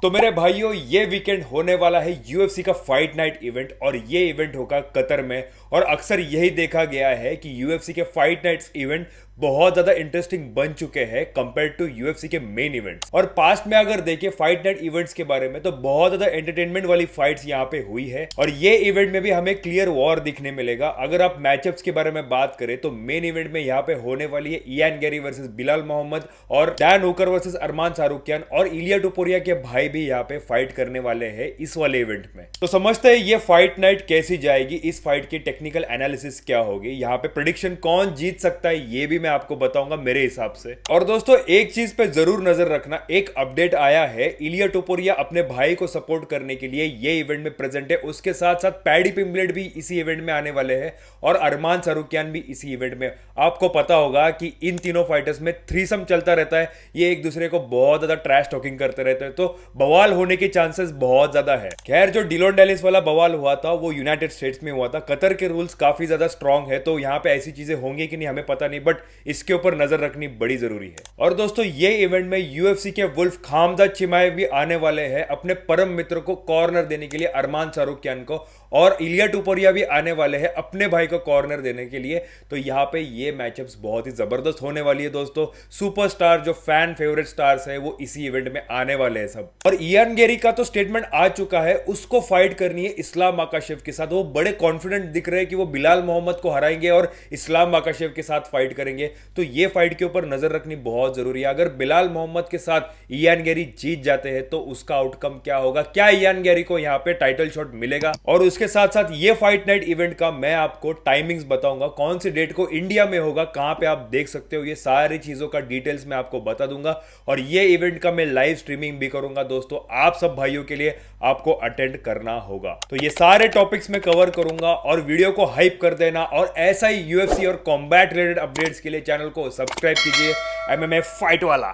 तो मेरे भाइयों, ये वीकेंड होने वाला है यूएफसी का फाइट नाइट इवेंट और ये इवेंट होगा कतर में। और अक्सर यही देखा गया है कि यूएफसी के फाइट नाइट्स इवेंट बहुत ज्यादा इंटरेस्टिंग बन चुके हैं कंपेयर टू यूएफसी के मेन इवेंट्स। और पास्ट में अगर देखें फाइट नाइट इवेंट्स के बारे में तो बहुत ज्यादा एंटरटेनमेंट वाली फाइट्स यहाँ पे हुई है और ये इवेंट में भी हमें क्लियर वॉर दिखने मिलेगा। अगर आप मैचअप्स के बारे में बात करें तो मेन इवेंट में यहाँ पे होने वाली है Ian Garry versus Belal Muhammad और Dan Hooker versus Arman Tsarukyan और इलिया टोपुरिया के भाई भी यहाँ पे फाइट करने वाले हैं इस वाले इवेंट में। तो समझते हैं ये फाइट नाइट कैसी जाएगी, इस फाइट की टेक्निकल एनालिसिस क्या होगी, यहाँ पे प्रेडिक्शन कौन जीत सकता है ये भी मैं आपको बताऊंगा मेरे हिसाब से। और दोस्तों एक चीज पे जरूर नजर रखना, एक अपडेट आया है, इलिया टोपुरिया अपने भाई को सपोर्ट करने के लिए ये इवेंट में प्रेजेंट है। उसके साथ साथ पैडी पिंबलेट भी इसी इवेंट में आने वाले हैं और अरमान सारुकियान भी इसी इवेंट में। आपको पता होगा कि इन तीनों फाइटर्स में थ्रीसम चलता रहता है, ये एक दूसरे को बहुत ज्यादा ट्रैश टॉकिंग करते रहते हैं, तो बवाल होने के चांसेस बहुत ज्यादा है। खैर जो डिलोन डेलिस वाला बवाल हुआ था वो यूनाइटेड स्टेट्स में हुआ था। कतर के रूल्स काफी ज्यादा स्ट्रांग है तो यहाँ पे ऐसी चीजें होंगी कि नहीं हमें पता नहीं, बट इसके ऊपर नजर रखनी बड़ी जरूरी है। और दोस्तों ये इवेंट में यूएफसी के वुल्फ खामजा चिमाएव भी आने वाले हैं अपने परम मित्र को कॉर्नर देने के लिए, अरमान सारुकियान को, और इलिया टोपुरिया भी आने वाले हैं अपने भाई को कॉर्नर देने के लिए। तो यहाँ पे ये मैचअप्स बहुत ही जबरदस्त होने वाली है दोस्तों। सुपरस्टार जो फैन फेवरेट स्टार्स है वो इसी इवेंट में आने वाले हैं सब। और इयान गेरी का तो स्टेटमेंट आ चुका है, उसको फाइट करनी है इस्लाम माकाशेव के साथ। वो बड़े कॉन्फिडेंट दिख रहे हैं कि वो बिलाल मोहम्मद को हराएंगे और इस्लाम माकाशेव के साथ फाइट करेंगे। तो ये फाइट के ऊपर नजर रखनी बहुत जरूरी है। अगर बिलाल मोहम्मद के साथ इयान गेरी जीत जाते हैं तो उसका आउटकम क्या होगा, क्या इयान गेरी को यहाँ पे टाइटल शॉट मिलेगा। और उसके साथ साथ ये फाइट नाइट इवेंट का मैं आपको टाइमिंग्स बताऊंगा, कौन सी डेट को इंडिया में होगा, कहां पे आप देख सकते हो, ये सारी चीजों का डिटेल्स मैं आपको बता दूंगा। और ये इवेंट का मैं लाइव स्ट्रीमिंग भी करूंगा दोस्तों, आप सब भाइयों के लिए आपको अटेंड करना होगा। तो ये सारे टॉपिक्स में कवर करूंगा और वीडियो को हाइप कर देना। और ऐसा ही यूएफसी और कॉम्बैट रिलेटेड अपडेट्स के लिए चैनल को सब्सक्राइब कीजिए, एमएमए फाइट वाला।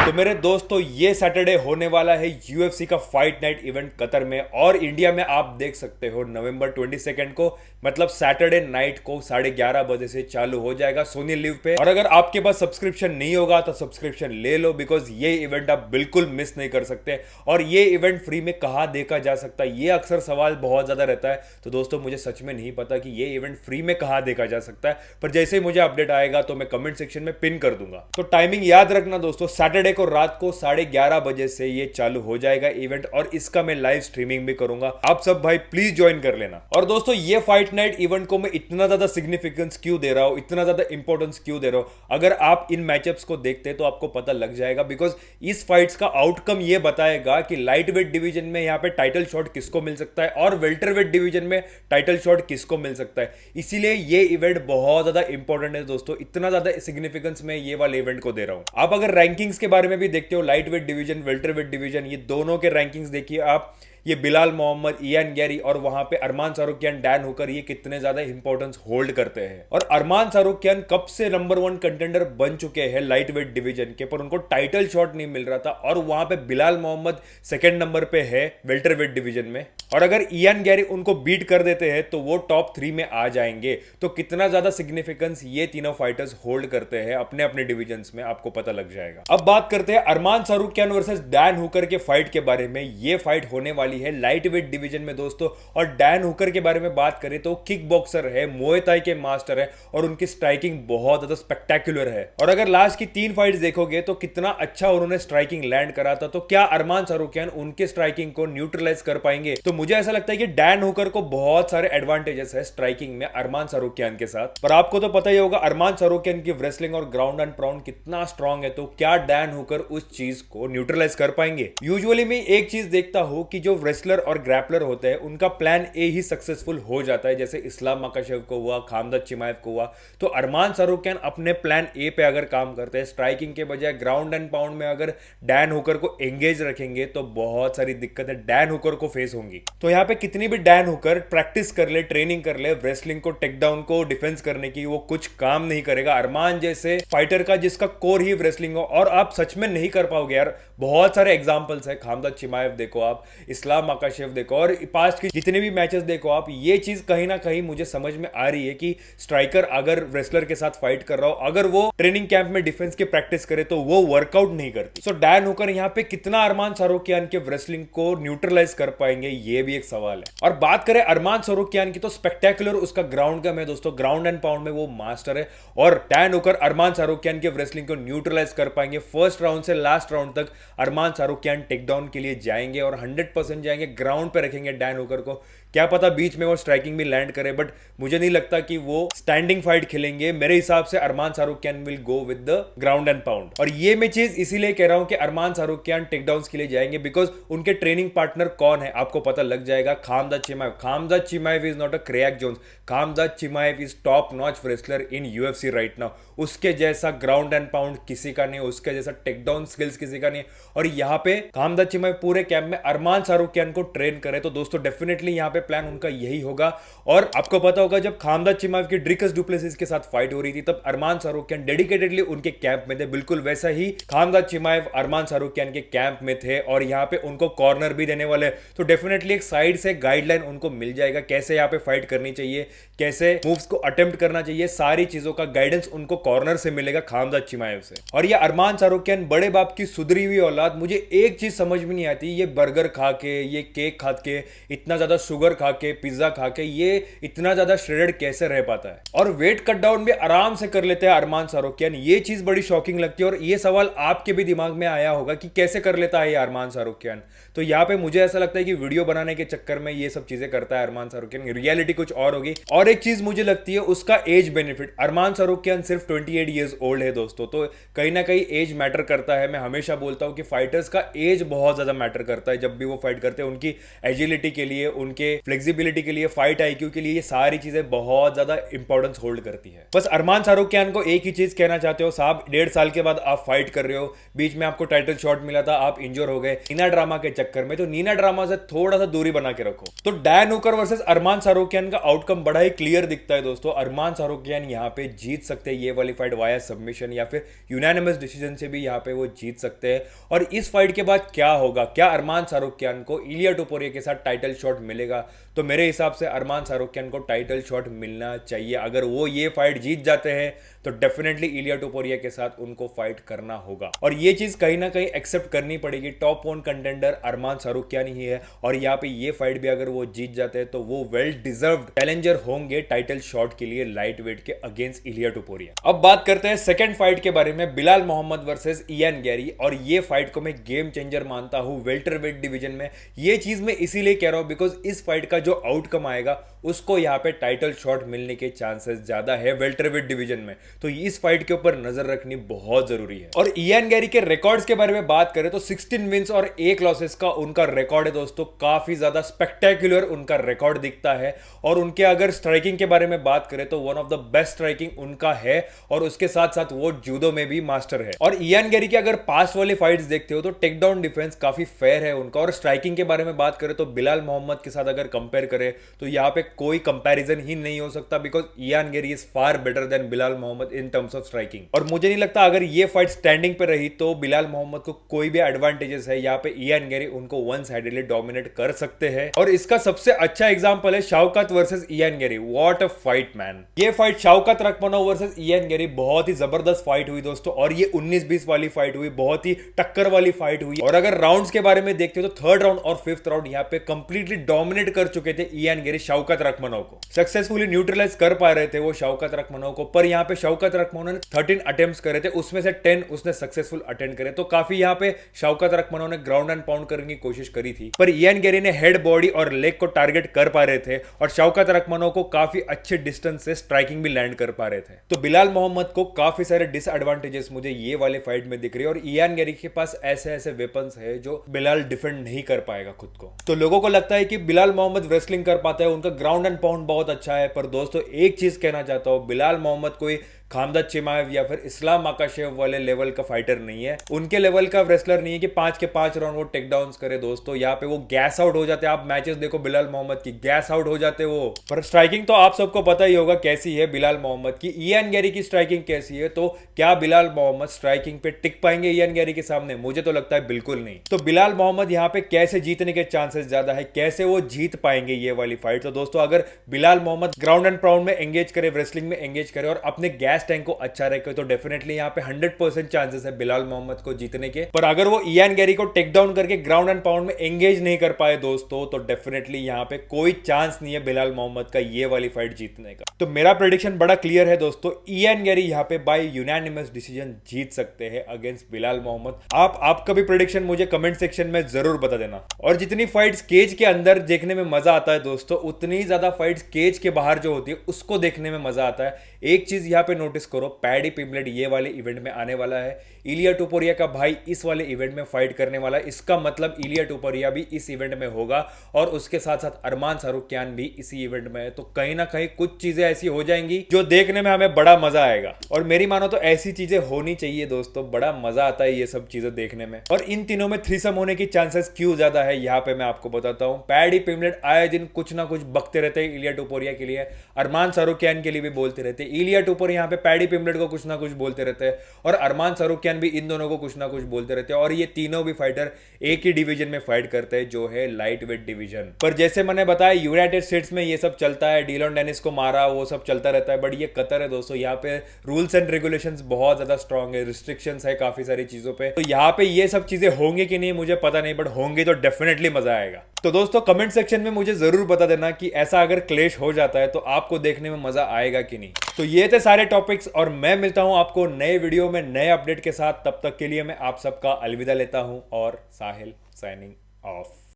तो मेरे दोस्तों ये सैटरडे होने वाला है यूएफसी का फाइट नाइट इवेंट कतर में और इंडिया में आप देख सकते हो नवंबर 22 को, मतलब सैटरडे नाइट को 11:30 बजे से चालू हो जाएगा सोनी लिव पे। और अगर आपके पास सब्सक्रिप्शन नहीं होगा तो सब्सक्रिप्शन ले लो, बिकॉज ये इवेंट आप बिल्कुल मिस नहीं कर सकते। और ये इवेंट फ्री में कहाँ देखा जा सकता है, ये अक्सर सवाल बहुत ज्यादा रहता है। तो दोस्तों मुझे सच में नहीं पता कि ये इवेंट फ्री में कहाँ देखा जा सकता है, पर जैसे ही मुझे अपडेट आएगा तो मैं कमेंट सेक्शन में पिन कर दूंगा। तो टाइमिंग याद रखना दोस्तों, सैटरडे को रात को 11:30 बजे से ये चालू हो जाएगा इवेंट और इसका मैं लाइव स्ट्रीमिंग भी करूंगा। आप सब भाई प्लीज ज्वाइन कर लेना। और दोस्तों ये फाइट नाइट इवेंट को मैं इतना ज्यादा सिग्निफिकेंस क्यों दे रहा हूं, इतना ज्यादा इंपॉर्टेंस क्यों दे रहा हूं, अगर आप इन मैचअप्स को देखते तो आपको पता लग जाएगा। बिकॉज इस फाइट्स का आउटकम ये बताएगा कि लाइट वेट डिवीजन में यहाँ पे टाइटल शॉट किसको मिल सकता है और वेल्टर वेट डिवीजन में टाइटल शॉट किसको मिल सकता है। इसीलिए ये इवेंट बहुत ज्यादा इंपॉर्टेंट है दोस्तों, इतना ज्यादा सिग्निफिकेंस में ये वाले इवेंट को दे रहा हूं। आप अगर रैंकिंग्स के बारे में भी देखते हो, light weight division, welter weight division, ये दोनों के रैंकिंग्स देखिए आप, ये बिलाल मोहम्मद, इयान गैरी और वहां पे अरमान सारुकियान, डैन हुकर, ये कितने ज्यादा इंपॉर्टेंस होल्ड करते हैं। और अरमान सारुकियान कब से नंबर 1 कंटेंडर बन चुके हैं लाइट वेट डिवीजन के, पर उनको टाइटल शॉट नहीं मिल रहा था। और वहां पे बिलाल मोहम्मद सेकंड नंबर पे है वेल्टर वेट डिवीजन में, और अगर इयान गैरी उनको बीट कर देते हैं तो वो टॉप 3 में आ जाएंगे। तो कितना ज्यादा सिग्निफिकेंस ये तीनों फाइटर्स होल्ड करते हैं अपने अपने डिविजन्स में, आपको पता लग जाएगा। अब बात करते हैं अरमान सारुकियान वर्सेस डैन हुकर के फाइट के बारे में। ये फाइट होने वाली है लाइट वेट डिवीजन में दोस्तों। और डैन हुकर के बारे में बात करें तो किक बॉक्सर है, मुए थाई के मास्टर है और उनकी स्ट्राइकिंग बहुत ज्यादा स्पेक्टेक्युलर है। और अगर लास्ट की 3 फाइट्स देखोगे तो कितना अच्छा उन्होंने स्ट्राइकिंग लैंड करा था। तो क्या अरमान सारुकियान उनके स्ट्राइकिंग को न्यूट्रलाइज कर पाएंगे? तो मुझे ऐसा लगता है कि डैन हुकर को बहुत सारे एडवांटेजेस है स्ट्राइकिंग में अरमान सारुकियान के साथ। पर आपको तो पता ही होगा अरमान सारुकियान की रेसलिंग और ग्राउंड एंड पाउंड कितना स्ट्रांग है। तो क्या डैन हुकर उस चीज को न्यूट्रलाइज कर पाएंगे? यूजुअली मैं एक चीज देखता हूं कि जो रेसलर और ग्रैपलर होते हैं उनका प्लान ए ही सक्सेसफुल हो जाता है, जैसे इस्लाम माकाशेव को हुआ, खामजा चिमाएव को हुआ। तो अरमान सारुकियान अपने प्लान ए पे अगर काम करते हैं, स्ट्राइकिंग के बजाय ग्राउंड एंड पाउंड में अगर डैन हुकर को एंगेज रखेंगे तो बहुत सारी दिक्कतें डैन हुकर को फेस होंगी। तो यहाँ पे कितनी भी डैन हुकर प्रैक्टिस कर ले, ट्रेनिंग कर ले, रेसलिंग को, टेकडाउन को, डिफेंस करने की, वो कुछ काम नहीं करेगा अरमान जैसे फाइटर का जिसका कोर ही रेसलिंग हो। और आप सच में नहीं कर पाओगे यार। बहुत सारे एग्जांपल्स है, खामजाद चिमाएव देखो आप, इस्लाम माकाशेव देखो, और पास्ट के जितने भी मैचेस देखो आप, ये चीज कहीं ना कहीं मुझे समझ में आ रही है कि स्ट्राइकर अगर रेसलर के साथ फाइट कर रहा हो, अगर वो ट्रेनिंग कैंप में डिफेंस की प्रैक्टिस करे तो वो वर्कआउट नहीं करती। सो डैन हुकर यहाँ पे कितना अरमान सारोकियान के रेसलिंग को न्यूट्रलाइज कर पाएंगे, ये भी एक सवाल है। और बात करें अरमान सारोकियान की तो स्पेक्टेकुलर उसका ग्राउंड गेम है दोस्तों, ग्राउंड एंड पाउंड में वो मास्टर है। और डैन हुकर अरमान सारोकियान के रेसलिंग को न्यूट्रलाइज कर पाएंगे। फर्स्ट राउंड से लास्ट राउंड तक अरमान सारोकियान टेकडाउन के लिए जाएंगे और 100% जाएंगे, ग्राउंड पे रखेंगे डैन हुकर को। क्या पता बीच में वो स्ट्राइकिंग भी लैंड करे, बट मुझे नहीं लगता कि वो स्टैंडिंग फाइट खेलेंगे। मेरे हिसाब से Arman Tsarukyan will go with the ground and pound. और ये मैं चीज इसीलिए कह रहा हूं कि अरमान सारोकियान टेकडाउन्स के लिए जाएंगे बिकॉज उनके ट्रेनिंग पार्टनर कौन है आपको पता लग जाएगा, Khamzat Chimaev. Khamzat Chimaev is not a Craig Jones, Khamzat Chimaev is top notch wrestler in UFC right now. उसके जैसा ग्राउंड एंड पाउंड किसी का नहीं, उसके जैसा टेकडाउन स्किल्स किसी का नहीं। और यहाँ पे खामजाद चिमाएव पूरे कैंप में अरमान सारोकियान को ट्रेन करे तो दोस्तों डेफिनेटली यहाँ पे प्लान उनका यही होगा। और आपको पता होगा जब खामजाद चिमाएव की ड्रिकस डुप्लेसिस के साथ फाइट हो रही थी तब अरमान सारोकियान डेडिकेटेडली उनके कैंप में थे, बिल्कुल वैसा ही खामजाद चिमाएव अरमान सारोकियान के कैंप में थे और यहाँ पे उनको कॉर्नर भी देने वाले। तो डेफिनेटली एक साइड से गाइडलाइन उनको मिल जाएगा, कैसे यहाँ पे फाइट करनी चाहिए, कैसे मूव्स को अटेम्प्ट करना चाहिए, सारी चीजों का गाइडेंस उनको कॉर्नर से मिलेगा खामजाद चिमाएव से। और ये अरमान सारोकियान बड़े बाप की सुधरी हुई औलाद, मुझे एक चीज समझ में नहीं आती, ये बर्गर खा के, ये केक खा के, इतना ज्यादा शुगर खा के, पिज्जा खा के ये इतना ज्यादा श्रेडेड कैसे रह पाता है। और वेट कट डाउन भी आराम से कर लेते हैं अरमान सारोकियान, ये चीज बड़ी शॉकिंग लगती है। और ये सवाल आपके भी दिमाग में आया होगा कि कैसे कर लेता है ये अरमान सारोकियान। तो यहाँ पे मुझे ऐसा लगता है कि वीडियो बनाने के चक्कर में ये सब चीजें करता है अरमान सारोकियान, रियलिटी कुछ और होगी। और एक चीज मुझे लगती है उसका एज बेनिफिट, अरमान सारोकियान सिर्फ 28 ईयर्स ओल्ड है दोस्तों, तो कहीं ना कहीं एज मैटर करता है। मैं हमेशा बोलता हूं कि फाइटर्स का एज बहुत ज्यादा मैटर करता है जब भी वो फाइट करते हैं, उनकी एजिलिटी के लिए, उनके फ्लेक्सिबिलिटी के लिए, फाइट आईक्यू के लिए, ये सारी चीजें बहुत ज्यादा इंपॉर्टेंस होल्ड करती है। बस अरमान सारोकियान को एक ही चीज कहना चाहते हो, साहब 1.5 साल के बाद आप फाइट कर रहे हो, बीच में आपको टाइटल शॉट मिला था, आप इंजोर हो गए नीना ड्रामा के चक्कर में, तो नीना ड्रामा से थोड़ा सा दूरी बना के रखो। तो डैन हुकर वर्सेस अरमान सारोकियान का आउटकम बड़ा ही क्लियर दिखता है दोस्तों। अरमान सारोकियान यहाँ पे जीत सकते हैं ये वाली फाइट वाया सबमिशन या फिर यूनानिमस डिसीजन से भी यहाँ पे वो जीत सकते हैं। और इस फाइट के बाद क्या होगा, क्या अरमान सारोकियान को इलिया टोपुरिया के साथ टाइटल शॉट मिलेगा? तो मेरे हिसाब से अरमान सारोकियान को टाइटल शॉट मिलना चाहिए। अगर वो ये फाइट जीत जाते हैं तो डेफिनेटली इलिया टोपुरिया के साथ उनको फाइट करना होगा। और ये चीज कहीं ना कहीं एक्सेप्ट करनी पड़ेगी, टॉप 1 कंटेंडर अरमान सारोकियान ही है। और यहाँ पे ये फाइट भी अगर वो जीत जाते हैं तो वो वेल डिजर्व्ड चैलेंजर होंगे टाइटल शॉट के लिए लाइट वेट के अगेंस्ट इलिया टोपुरिया। अब बात करते हैं सेकंड फाइट के बारे में, Belal Muhammad versus Ian Garry. और ये फाइट को मैं गेम चेंजर मानता हूं वेल्टर वेट डिवीजन में। ये चीज मैं इसीलिए कह रहा हूं बिकॉज इस फाइट का जो आउटकम आएगा उसको यहाँ पे टाइटल शॉट मिलने के चांसेस ज्यादा है वेल्टरवेट डिवीजन में। तो इस फाइट के ऊपर नजर रखनी बहुत जरूरी है। और इयान गैरी के रिकॉर्ड्स के बारे में बात करें तो 16 विंस और 1 लॉसेस का उनका रिकॉर्ड है दोस्तों, काफी ज्यादा स्पेक्टेकुलर उनका रिकॉर्ड दिखता है। और उनके अगर स्ट्राइकिंग के बारे में बात करें तो one of the best striking उनका है और उसके साथ साथ वो जूडो में भी मास्टर है। और इयान गैरी की अगर पास्ट वाली फाइट्स देखते हो तो टेकडाउन डिफेंस काफी फेयर है उनका। और स्ट्राइकिंग के बारे में बात करें तो बिलाल मोहम्मद के साथ अगर कंपेयर करें तो यहाँ पे कोई कंपैरिजन ही नहीं हो सकता because Ian Garry is far better than Belal Muhammad in terms of striking. और मुझे नहीं लगता अगर ये फाइट स्टैंडिंग पे रही तो बिलाल मोहम्मद को कोई भी एडवांटेजेस है, यहाँ पे इयान गैरी उनको वन साइडेडली डोमिनेट कर सकते हैं। और इसका सबसे अच्छा एग्जांपल है Shavkat versus Ian Garry. What a fight man! ये fight Shavkat Rakhmonov versus Ian Garry बहुत ही जबरदस्त फाइट हुई दोस्तों। और ये 19-20 वाली फाइट हुई, बहुत ही टक्कर वाली फाइट हुई। और अगर राउंड्स के बारे में देखते हो तो 3rd राउंड और 5th राउंड यहाँ पे कंप्लीटली डोमिनेट कर चुके थे इयान गैरी शौकत रखमानोव को, सक्सेसफुली न्यूट्रलाइज कर पा रहे थे वो शौकत रखमानोव को। पर यहाँ पे शौकत रखमानोव ने 13 अटेम्प्ट्स करे थे, उसमें से 10 उसने सक्सेसफुल अटेंड करे। तो काफी यहाँ पे शौकत रखमानोव ने ग्राउंड एंड पाउंड करने की कोशिश करी थी, पर इयान गैरी ने हेड, बॉडी और लेग को टारगेट कर पा रहे थे और शौकत रखमानोव को काफी अच्छे डिस्टेंस से स्ट्राइकिंग भी लैंड कर पा रहे थे। तो बिलाल मोहम्मद को काफी सारे डिसएडवांटेजेस मुझे ये वाले फाइट में दिख रहे हैं। और इयान गैरी के पास ऐसे ऐसे वेपन्स है जो बिलाल डिफेंड नहीं कर पाएगा खुद को। तो लोगों को लगता है कि बिलाल मोहम्मद रेसलिंग कर पाता है, उनका ग्राउंड एंड पाउंड बहुत अच्छा है। पर दोस्तों एक चीज कहना चाहता हूं, बिलाल मोहम्मद कोई खामदा चिमाएव या फिर इस्लाम माकाशेव वाले लेवल का फाइटर नहीं है, उनके लेवल का रेसलर नहीं है कि 5 के 5 राउंड वो टेक डाउन करे दोस्तों। यहाँ पे वो गैस आउट हो जाते हैं। आप मैचेस देखो बिलाल मोहम्मद की, गैस आउट हो जाते वो। पर स्ट्राइकिंग तो आप सबको पता ही होगा कैसी है बिलाल मोहम्मद की। इयान गैरी की स्ट्राइकिंग कैसी है, तो क्या बिलाल मोहम्मद स्ट्राइकिंग पे टिक पाएंगे इयान गैरी के सामने? मुझे तो लगता है बिल्कुल नहीं। तो बिलाल मोहम्मद यहाँ पे कैसे जीतने के चांसेस ज्यादा है, कैसे वो जीत पाएंगे ये वाली फाइट? तो दोस्तों अगर Belal Muhammad ground and pound में एंगेज करे, रेसलिंग में एंगेज करे और अपने गैस टैंक को अच्छा रखे, तो डेफिनेटली यहाँ पे 100% चांसेस है बिलाल मोहम्मद को जीतने के। पर अगर वो इयान गैरी को टेक डाउन करके ग्राउंड एंड पाउंड में एंगेज नहीं कर पाए दोस्तों, तो डेफिनेटली यहाँ पे कोई चांस नहीं है बिलाल मोहम्मद का ये वाली फाइट जीतने का। तो मेरा प्रेडिक्शन बड़ा क्लियर है दोस्तों, इयान गैरी यहाँ पे बाय यूनानिमस डिसीजन जीत सकते हैं अगेंस्ट बिलाल मोहम्मद। आपका भी प्रेडिक्शन मुझे कमेंट सेक्शन में जरूर बता देना। और जितनी फाइट्स केज के अंदर देखने में मजा आता है दोस्तों, उतनी ज्यादा फाइट्स केज के बाहर जो होती है उसको देखने में मजा आता है। एक चीज यहाँ पे नोटिस करो, पैडी पिम्बलेट ये वाले इवेंट में आने वाला है। इलिया टोपुरिया का भाई इस वाले इवेंट में फाइट करने वाला है। इसका मतलब इलिया टोपुरिया भी इस इवेंट में होगा और उसके साथ साथ अरमान शाहरुखियान भी इसी इवेंट में है। तो कहीं ना कहीं कुछ चीजें ऐसी हो जाएंगी जो देखने में हमें बड़ा मजा आएगा। और मेरी मानो तो ऐसी चीजें होनी चाहिए दोस्तों, बड़ा मजा आता है ये सब चीजें देखने में। और इन तीनों में थ्रीसम होने की चांसेस क्यों ज्यादा है यहाँ पे मैं आपको बताता हूँ। पैडी पिम्बलेट आए दिन कुछ ना कुछ बकते रहते हैं इलिया टोपुरिया के लिए, अरमान शाहरुखियान के लिए भी बोलते रहते हैं। इलिया टोपुरिया यहाँ पे पैडी पिम्बलेट को कुछ ना कुछ बोलते रहते हैं और अरमान शाहरुखियान भी इन दोनों को कुछ ना कुछ बोलते रहते हैं। और ये तीनों भी फाइटर एक ही डिवीजन में फाइट करते हैं जो है लाइट वेट डिवीजन। पर जैसे मैंने बताया यूनाइटेड स्टेट्स में ये सब चलता है, डीलॉन डेनिस को मारा वो सब चलता रहता है। बट ये कतर है दोस्तों, यहाँ पे रूल्स एंड रेगुलेशंस बहुत ज्यादा स्ट्रांग है, रिस्ट्रिक्शंस है काफी सारी चीजों पे। तो यहाँ पे ये सब चीजें होंगी कि नहीं मुझे पता नहीं, बट होंगी तो डेफिनेटली मजा आएगा। तो दोस्तों कमेंट सेक्शन में मुझे जरूर बता देना कि ऐसा अगर क्लेश हो जाता है तो आपको देखने में मजा आएगा कि नहीं। तो ये थे सारे टॉपिक्स और मैं मिलता हूं आपको नए वीडियो में नए अपडेट के साथ। तब तक के लिए मैं आप सबका अलविदा लेता हूं और साहिल साइनिंग ऑफ।